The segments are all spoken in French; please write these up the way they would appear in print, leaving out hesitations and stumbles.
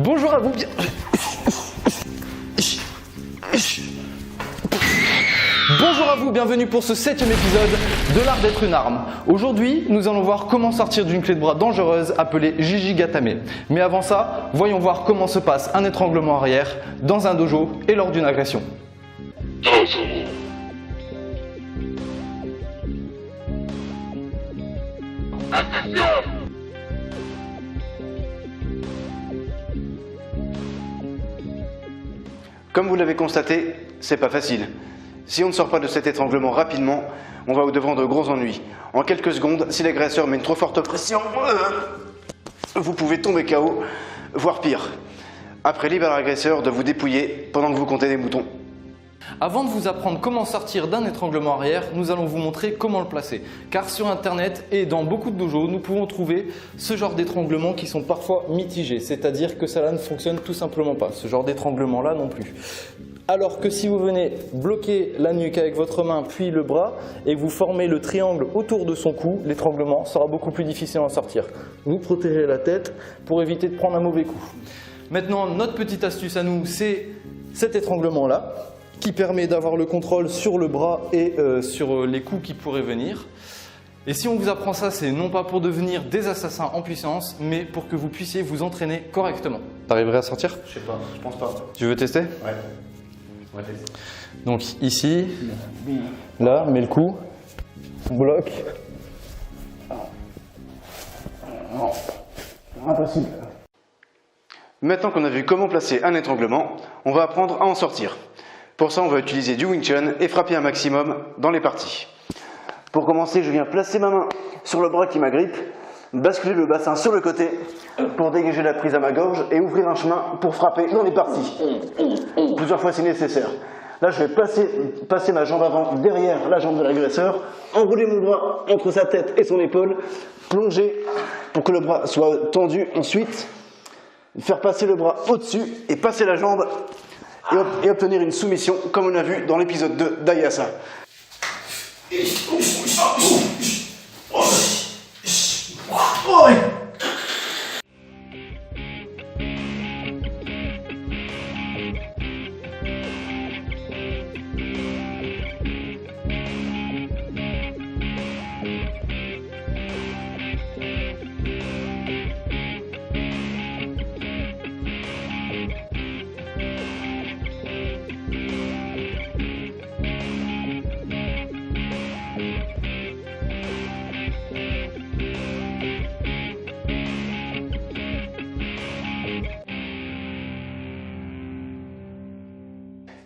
Bonjour à vous, Bonjour à vous, bienvenue pour ce 7e épisode de l'art d'être une arme. Aujourd'hui, nous allons voir comment sortir d'une clé de bras dangereuse appelée Jijigatame. Mais avant ça, voyons voir comment se passe un étranglement arrière dans un dojo et lors d'une agression. Comme vous l'avez constaté, c'est pas facile. Si on ne sort pas de cet étranglement rapidement, on va au-devant de gros ennuis. En quelques secondes, si l'agresseur met une trop forte pression, vous pouvez tomber KO, voire pire. Après, libre à l'agresseur de vous dépouiller pendant que vous comptez des moutons. Avant de vous apprendre comment sortir d'un étranglement arrière, nous allons vous montrer comment le placer. Car sur internet et dans beaucoup de dojos, nous pouvons trouver ce genre d'étranglements qui sont parfois mitigés. C'est-à-dire que ça là ne fonctionne tout simplement pas. Ce genre d'étranglement là non plus. Alors que si vous venez bloquer la nuque avec votre main puis le bras et que vous formez le triangle autour de son cou, l'étranglement sera beaucoup plus difficile à en sortir. Vous protégez la tête pour éviter de prendre un mauvais coup. Maintenant, notre petite astuce à nous, c'est cet étranglement là, qui permet d'avoir le contrôle sur le bras et sur les coups qui pourraient venir. Et si on vous apprend ça, c'est non pas pour devenir des assassins en puissance, mais pour que vous puissiez vous entraîner correctement. T'arriverais à sortir? Je sais pas, je pense pas. Tu veux tester? Ouais. On va tester. Donc ici, là, mets le coup, on bloque. Impossible. Maintenant qu'on a vu comment placer un étranglement, on va apprendre à en sortir. Pour ça, on va utiliser du Wing Chun et frapper un maximum dans les parties. Pour commencer, je viens placer ma main sur le bras qui m'agrippe, basculer le bassin sur le côté pour dégager la prise à ma gorge et ouvrir un chemin pour frapper dans les parties. Plusieurs fois si nécessaire. Là, je vais passer ma jambe avant derrière la jambe de l'agresseur, enrouler mon bras entre sa tête et son épaule, plonger pour que le bras soit tendu. Ensuite, faire passer le bras au-dessus et passer la jambe et obtenir une soumission comme on a vu dans l'épisode 2 d'Ayasa.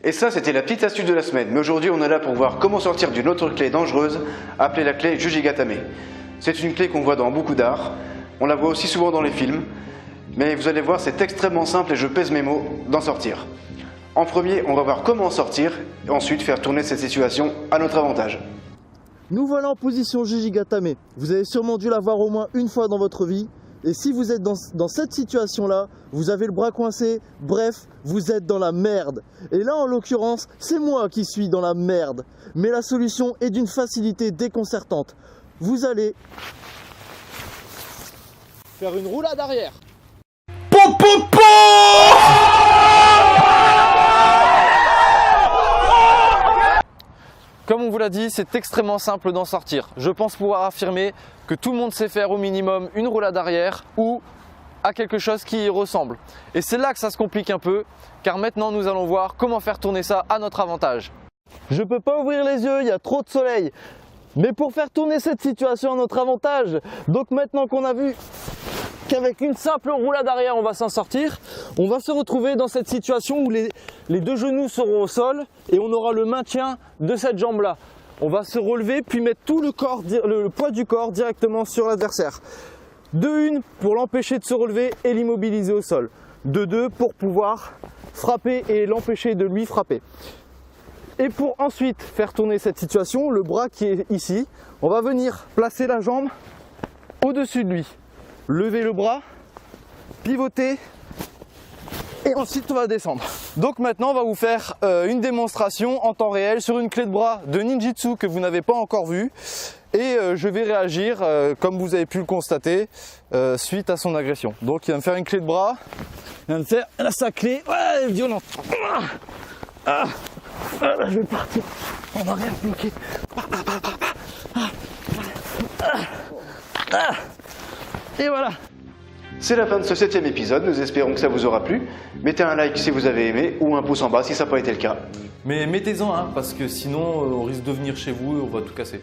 Et ça, c'était la petite astuce de la semaine. Mais aujourd'hui, on est là pour voir comment sortir d'une autre clé dangereuse, appelée la clé Jijigatame. C'est une clé qu'on voit dans beaucoup d'art. On la voit aussi souvent dans les films. Mais vous allez voir, c'est extrêmement simple et je pèse mes mots d'en sortir. En premier, on va voir comment en sortir et ensuite faire tourner cette situation à notre avantage. Nous voilà en position Jijigatame. Vous avez sûrement dû la voir au moins une fois dans votre vie. Et si vous êtes dans cette situation-là, vous avez le bras coincé, bref, vous êtes dans la merde. Et là, en l'occurrence, c'est moi qui suis dans la merde. Mais la solution est d'une facilité déconcertante. Vous allez faire une roulade arrière. Comme on vous l'a dit, c'est extrêmement simple d'en sortir. Je pense pouvoir affirmer que tout le monde sait faire au minimum une roulade arrière ou à quelque chose qui y ressemble. Et c'est là que ça se complique un peu, car maintenant nous allons voir comment faire tourner ça à notre avantage. Je peux pas ouvrir les yeux, il y a trop de soleil. Mais pour faire tourner cette situation à notre avantage, donc maintenant qu'on a vu qu'avec une simple roulade arrière on va s'en sortir, on va se retrouver dans cette situation où les deux genoux seront au sol et on aura le maintien de cette jambe là. On va se relever puis mettre tout le poids du corps directement sur l'adversaire. De une pour l'empêcher de se relever et l'immobiliser au sol. De deux pour pouvoir frapper et l'empêcher de lui frapper. Et pour ensuite faire tourner cette situation, le bras qui est ici, on va venir placer la jambe au-dessus de lui. Lever le bras, pivoter et ensuite on va descendre. Donc maintenant on va vous faire une démonstration en temps réel sur une clé de bras de ninjitsu que vous n'avez pas encore vue. Et je vais réagir comme vous avez pu le constater suite à son agression. Donc il va me faire une clé de bras Il vient de faire la saclée, ouais, violente. Là, je vais partir en arrière bloqué. Et voilà. C'est la fin de ce 7e épisode, nous espérons que ça vous aura plu. Mettez un like si vous avez aimé ou un pouce en bas si ça n'a pas été le cas. Mais mettez-en un, parce que sinon on risque de venir chez vous et on va tout casser.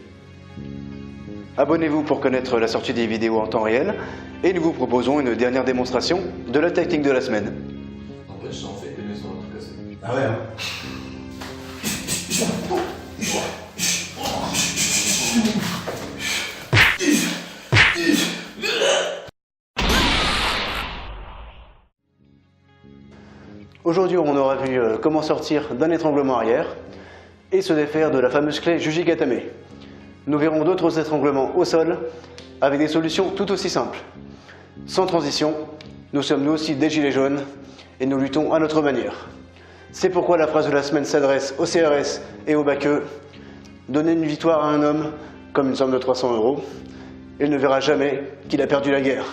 Abonnez-vous pour connaître la sortie des vidéos en temps réel et nous vous proposons une dernière démonstration de la technique de la semaine. En fait, j'en fais des maisons à tout casser. Ah ouais. Aujourd'hui, on aura vu comment sortir d'un étranglement arrière et se défaire de la fameuse clé Jujigatame. Nous verrons d'autres étranglements au sol avec des solutions tout aussi simples. Sans transition, nous sommes nous aussi des gilets jaunes et nous luttons à notre manière. C'est pourquoi la phrase de la semaine s'adresse au CRS et au BACE. Donner une victoire à un homme comme une somme de 300 €, il ne verra jamais qu'il a perdu la guerre.